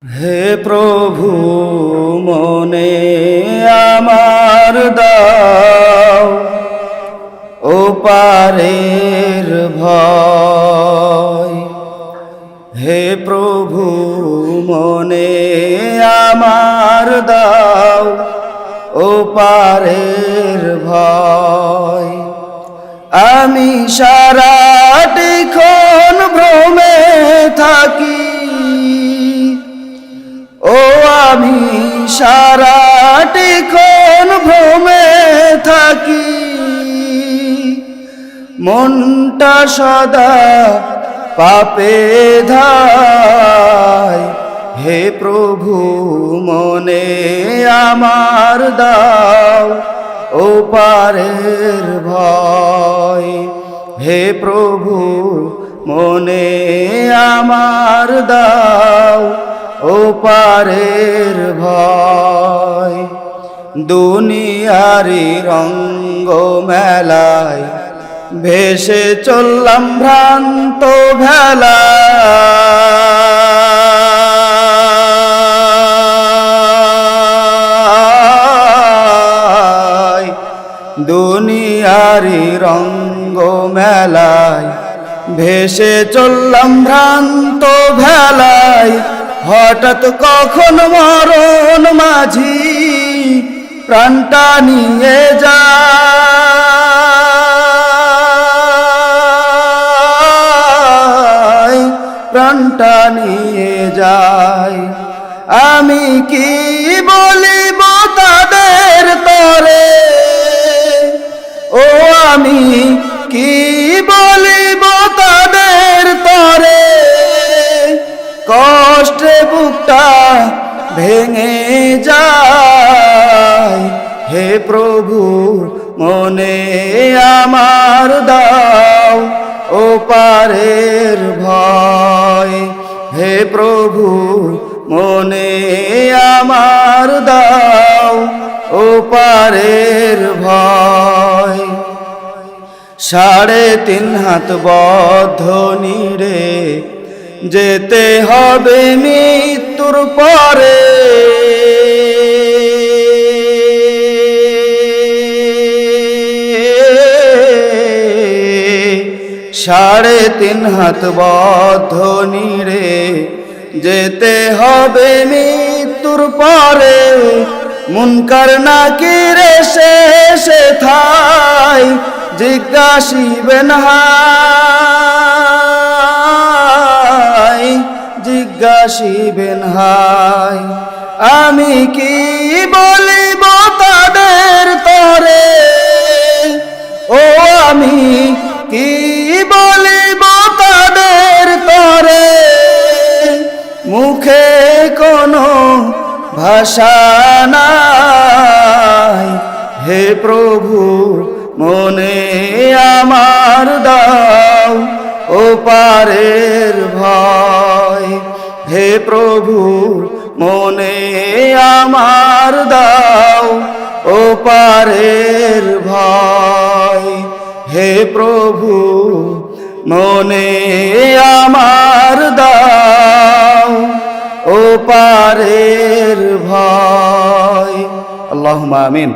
হে প্রভু মনে আমার দাও ও পারের ভয়। হে প্রভু মনে আমার দাও ও পারের ভয়। আমি সারাটিক্ষণ ভ্রমে থাকি, ও আমি সারাটিক্ষণ ভ্রমে থাকি। মনটা সদা পাপে ধায়। হে প্রভু মনে আমার দাও ও পারের ভয়। হে প্রভু মনে আমার দাও ও পারের ভয়। দুনিয়ারি রঙ্গ মেলায় ভেসে চললাম ভ্রান্ত ভেলায়। দুনিয়ারি রঙ্গ মেলায় ভেসে চললাম ভ্রান্ত ভেলায়। হঠাৎ কখন মরণ মাঝি প্রাণটা নিয়ে যায়, প্রাণটা নিয়ে যায়। আমি কি বলিব তাদের তরে, ও আমি কি বলিব তাদের তরে। কষ্টে বুকটা ভেঙে যায়। হে প্রভু মনে আমার দাও ও পারের ভয়। হে প্রভু মনে আমার দাও ও পারের ভয়। 3.5 হাত বদ্ধ নিরে যেতে হবে মৃত্যুর পরে। 3.5 হাত বদ্ধ নিরে যেতে হবে মৃত্যুর পরে। মুনকার নাকির শেষে থাই জিজ্ঞাসিবেন হাই, জিজ্ঞাসিবেন হাই। আমি কি বলিব তাদের তরে, ও আমি কি বলিব তাদের তরে। মুখে কোনো ভাষা নাই। হে প্রভু মনে আমার দাও ও পারের ভয়। হে প্রভু মনে আমার দাও ও পারের ভয়। হে প্রভু মনে আমার দাও ও পারের ভয়। আল্লাহুম্মা আমিন।